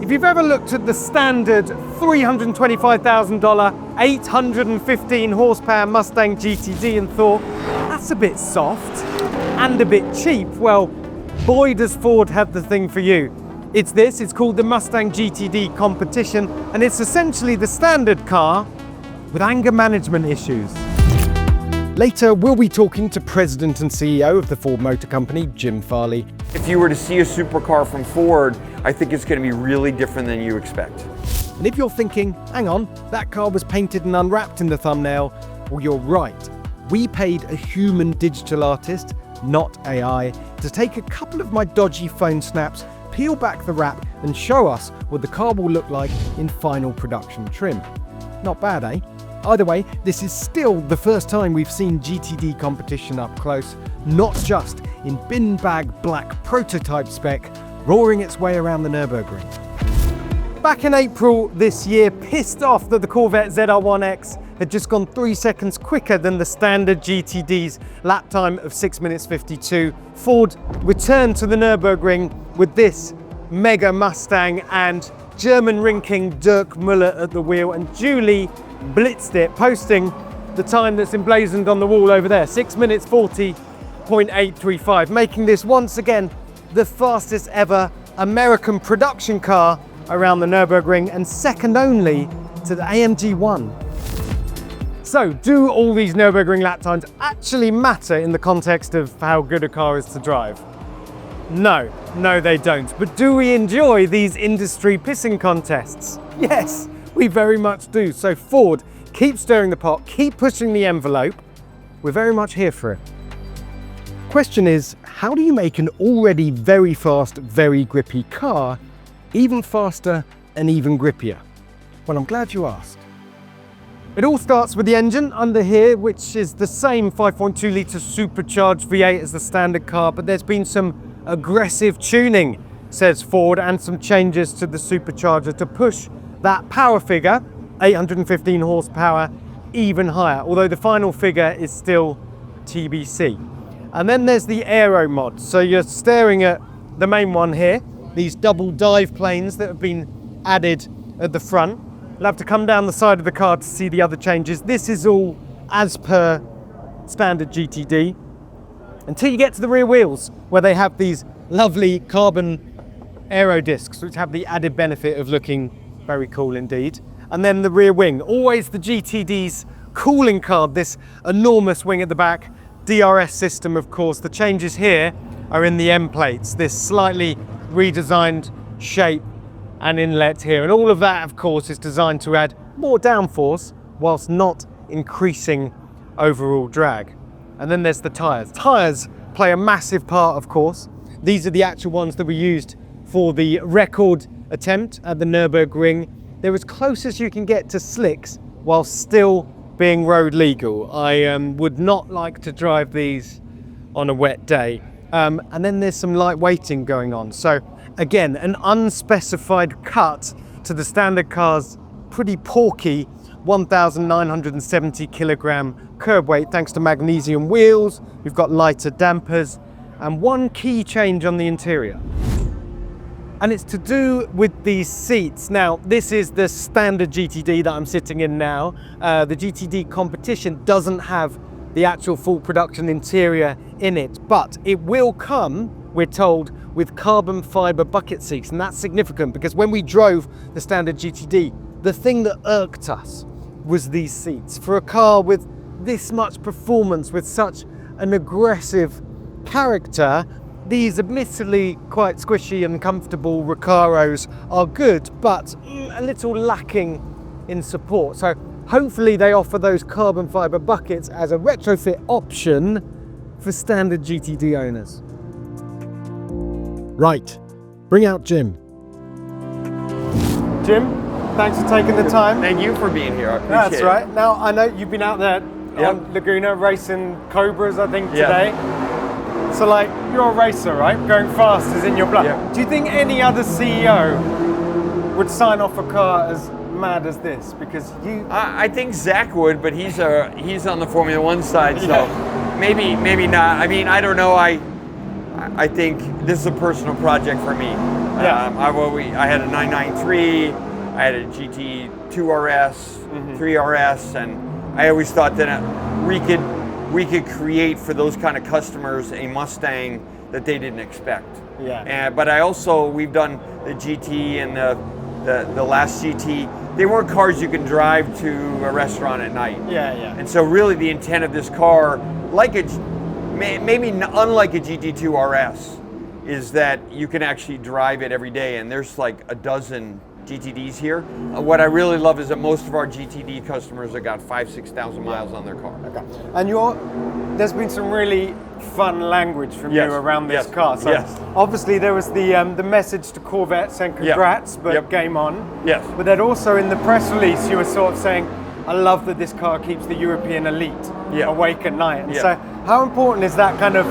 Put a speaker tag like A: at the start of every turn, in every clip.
A: If you've ever looked at the standard $325,000, 815 horsepower Mustang GTD and thought, that's a bit soft and a bit cheap, well, boy does Ford have the thing for you. It's called the Mustang GTD Competition, and it's essentially the standard car with anger management issues. Later, we'll be talking to President and CEO of the Ford Motor Company, Jim Farley.
B: If you were to see a supercar from Ford, I think it's going to be really different than you expect.
A: And if you're thinking, hang on, that car was painted and unwrapped in the thumbnail, well, you're right. We paid a human digital artist, not AI, to take a couple of my dodgy phone snaps, peel back the wrap, and show us what the car will look like in final production trim. Not bad, eh? Either way, this is still the first time we've seen GTD Competition up close, not just in bin bag black prototype spec, roaring its way around the Nürburgring. Back in April this year, pissed off that the Corvette ZR1X had just gone 3 seconds quicker than the standard GTD's lap time of 6 minutes 52, Ford returned to the Nürburgring with this mega Mustang and German Ring King Dirk Müller at the wheel, and Julie blitzed it, posting the time that's emblazoned on the wall over there, 6 minutes 40.835, making this once again the fastest ever American production car around the Nürburgring and second only to the AMG 1. So, do all these Nürburgring lap times actually matter in the context of how good a car is to drive? No, they don't. But do we enjoy these industry pissing contests? Yes, we very much do. So Ford, keep stirring the pot, keep pushing the envelope. We're very much here for it. Question is, how do you make an already very fast, very grippy car even faster and even grippier? Well, I'm glad you asked. It all starts with the engine under here, which is the same 5.2 litre supercharged V8 as the standard car, but there's been some aggressive tuning, says Ford, and some changes to the supercharger to push that power figure, 815 horsepower, even higher, although the final figure is still TBC. And then there's the Aero mod. So you're staring at the main one here, these double dive planes that have been added at the front. You'll have to come down the side of the car to see the other changes. This is all as per standard GTD, until you get to the rear wheels, where they have these lovely carbon aero discs, which have the added benefit of looking very cool indeed. And then the rear wing, always the GTD's calling card, this enormous wing at the back, DRS system, of course. The changes here are in the M plates, this slightly redesigned shape and inlet here. And all of that, of course, is designed to add more downforce whilst not increasing overall drag. And then there's the tyres. Tyres play a massive part, of course. These are the actual ones that were used for the record attempt at the Nürburgring. They're as close as you can get to slicks while still being road legal. I would not like to drive these on a wet day. And then there's some light weighting going on. So again, an unspecified cut to the standard car's pretty porky 1,970 kilogram curb weight thanks to magnesium wheels. We've got lighter dampers and one key change on the interior. And it's to do with these seats. Now, this is the standard GTD that I'm sitting in now. The GTD Competition doesn't have the actual full production interior in it, but it will come, we're told, with carbon fiber bucket seats. And that's significant because when we drove the standard GTD, the thing that irked us was these seats. For a car with this much performance, with such an aggressive character, these admittedly quite squishy and comfortable Recaros are good, but a little lacking in support. So hopefully they offer those carbon fiber buckets as a retrofit option for standard GTD owners. Right, bring out Jim. Jim, thanks for taking the time.
B: Thank you for being here, I appreciate
A: That's right. Now, I know you've been out there on Laguna racing Cobras, I think, today. So, like, you're a racer, right? Going fast is in your blood.
B: Yeah.
A: Do you think any other CEO would sign off a car as mad as this? Because you...
B: I think Zach would, but he's on the Formula One side, so maybe not. I mean, I don't know. I think this is a personal project for me.
A: Yeah.
B: I had a 993, I had a GT2 RS, 3 RS, and I always thought that we could create for those kind of customers a Mustang that they didn't expect.
A: Yeah.
B: But we've done the GT and the last GT. They weren't cars you can drive to a restaurant at night.
A: Yeah, yeah.
B: And so really the intent of this car, unlike a GT2 RS, is that you can actually drive it every day, and there's like a dozen GTDs here. What I really love is that most of our GTD customers have got 5,000-6,000 miles on their car.
A: Okay. And there's been some really fun language from you around this car. So obviously there was the message to Corvette saying congrats, but game on.
B: Yes.
A: But then also in the press release you were sort of saying, I love that this car keeps the European elite awake at night. And so how important is that kind of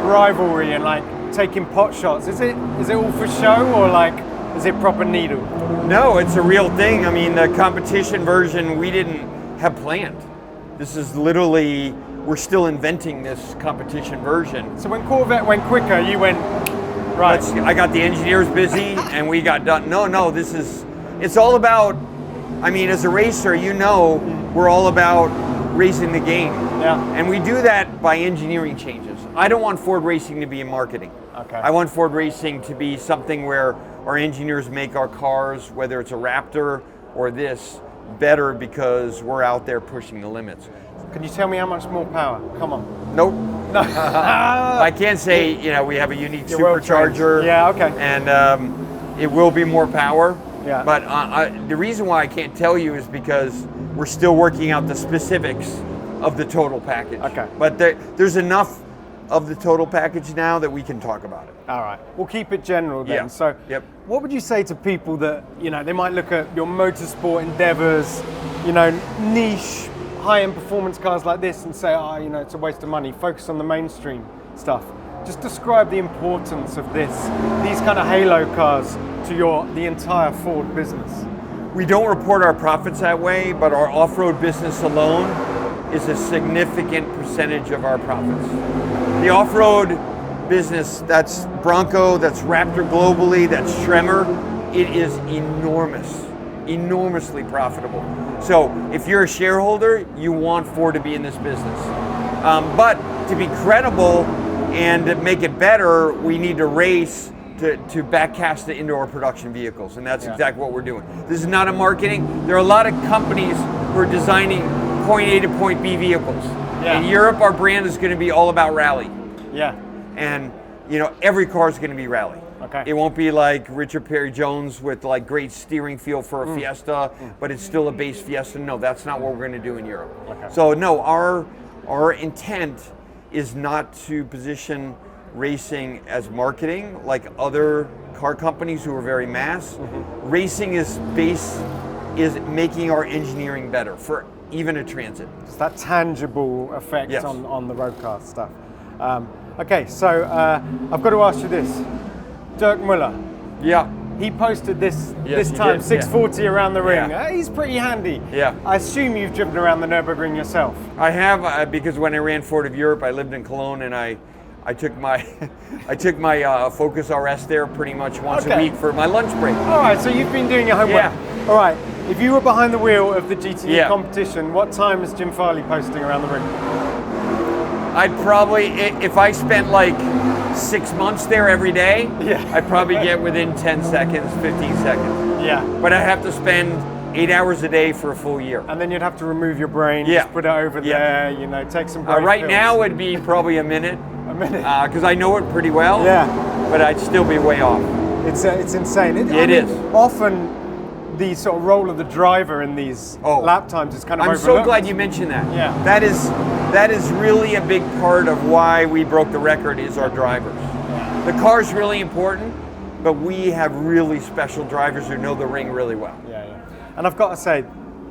A: rivalry and like taking pot shots? Is it all for show, or like is it proper needle?
B: No, it's a real thing. I mean, the competition version we didn't have planned. This is literally, we're still inventing this competition version.
A: So when Corvette went quicker, you went, right.
B: I got the engineers busy and we got done. No, it's all about, I mean, as a racer, we're all about raising the game.
A: Yeah.
B: And we do that by engineering changes. I don't want Ford Racing to be in marketing.
A: Okay.
B: I want Ford Racing to be something where our engineers make our cars, whether it's a Raptor or this, better because we're out there pushing the limits.
A: Can you tell me how much more power? Come on.
B: Nope.
A: No.
B: I can't say, we have a unique supercharger.
A: Yeah, okay.
B: And it will be more power.
A: Yeah.
B: But the reason why I can't tell you is because we're still working out the specifics of the total package.
A: Okay.
B: But there's enough of the total package now that we can talk about it.
A: All right. We'll keep it general then.
B: Yeah.
A: So what would you say to people that, they might look at your motorsport endeavors, niche, high-end performance cars like this and say, it's a waste of money, focus on the mainstream stuff. Just describe the importance of these kind of halo cars to the entire Ford business.
B: We don't report our profits that way, but our off-road business alone is a significant percentage of our profits. The off-road business, that's Bronco, that's Raptor globally, that's Tremor, it is enormously profitable. So if you're a shareholder, you want Ford to be in this business. But to be credible and to make it better, we need to race to backcast it into our production vehicles, and that's exactly what we're doing. This is not a marketing. There are a lot of companies who are designing point A to point B vehicles. In Europe, our brand is going to be all about rally.
A: Yeah.
B: And every car is going to be rally.
A: Okay.
B: It won't be like Richard Perry Jones with like great steering feel for a Fiesta, but it's still a base Fiesta. No, that's not what we're going to do in Europe.
A: Okay.
B: So no, our intent is not to position racing as marketing like other car companies who are very mass. Racing is making our engineering better for even a Transit.
A: It's that tangible effect on the road car stuff. Okay, so I've got to ask you this. Dirk Muller.
B: Yeah.
A: He posted this
B: Yes, he
A: time,
B: did,
A: 640 around the ring.
B: Yeah.
A: He's pretty handy.
B: Yeah.
A: I assume you've driven around the Nürburgring yourself.
B: I have, because when I ran Ford of Europe, I lived in Cologne, and I took my Focus RS there pretty much once a week for my lunch break.
A: All right, so you've been doing your homework.
B: Yeah.
A: All right, if you were behind the wheel of the GTD competition, what time is Jim Farley posting around the ring?
B: I'd probably, if I spent like 6 months there every day, I'd probably get within 10 seconds, 15 seconds.
A: Yeah.
B: But I'd have to spend 8 hours a day for a full year.
A: And then you'd have to remove your brain, just put it over there, take some break.
B: Right now it'd be probably a minute.
A: A minute?
B: Because I know it pretty well.
A: Yeah.
B: But I'd still be way off.
A: It's insane. It is. Often the sort of role of the driver in these lap times is kind of overlooked.
B: I'm so glad you mentioned that.
A: Yeah.
B: That is really a big part of why we broke the record is our drivers.
A: Yeah.
B: The car's really important, but we have really special drivers who know the ring really well.
A: Yeah. And I've got to say,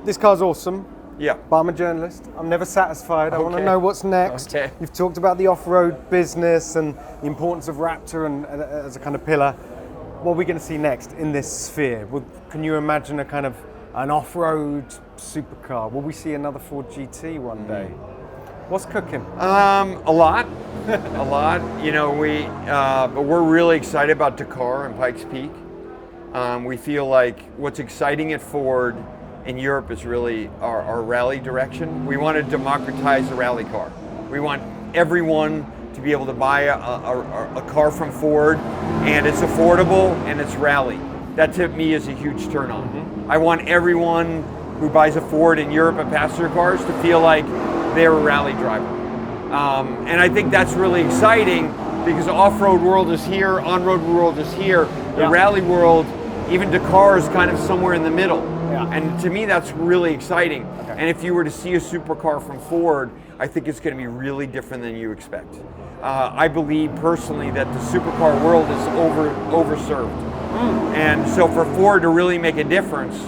A: this car's awesome.
B: Yeah.
A: But I'm a journalist. I'm never satisfied. I want to know what's next.
B: Okay.
A: You've talked about the off-road business and the importance of Raptor and as a kind of pillar. What are we going to see next in this sphere? Can you imagine an off-road supercar? Will we see another Ford GT one day? What's cooking?
B: A lot. a lot. You know, but we're really excited about Dakar and Pikes Peak. We feel like what's exciting at Ford in Europe is really our rally direction. We want to democratize the rally car. We want everyone to be able to buy a car from Ford, and it's affordable and it's rally. That to me is a huge turn on. Mm-hmm. I want everyone who buys a Ford in Europe and passenger cars to feel like they're a rally driver. And I think that's really exciting because the off-road world is here, on-road world is here, the rally world, even Dakar is kind of somewhere in the middle. Yeah. And to me, that's really exciting. Okay. And if you were to see a supercar from Ford, I think it's going to be really different than you expect. I believe personally that the supercar world is overserved. And so for Ford to really make a difference,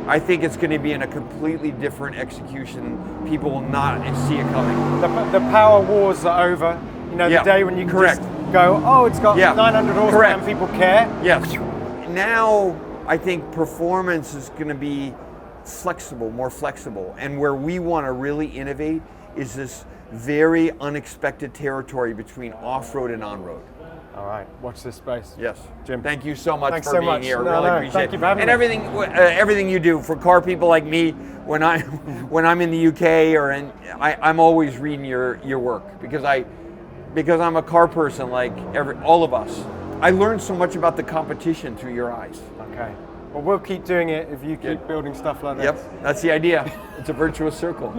B: I think it's going to be in a completely different execution. People will not see it coming.
A: The power wars are over. You know, the day when you can just go, oh, it's got 900 horsepower and people care.
B: Yes. Now, I think performance is going to be flexible, more flexible. And where we want to really innovate is this very unexpected territory between off-road and on-road.
A: All right, watch this space.
B: Yes,
A: Jim.
B: Thank you so much
A: Thanks
B: for
A: so
B: being
A: much.
B: here.
A: No,
B: really
A: no,
B: appreciate
A: thank
B: it.
A: you for having
B: me. Everything you do for car people like me. When I'm in the UK or I'm always reading your work because I'm a car person like all of us. I learned so much about the competition through your eyes.
A: Okay. Well, we'll keep doing it if you keep building stuff like this.
B: Yep, that's the idea. It's a virtuous circle.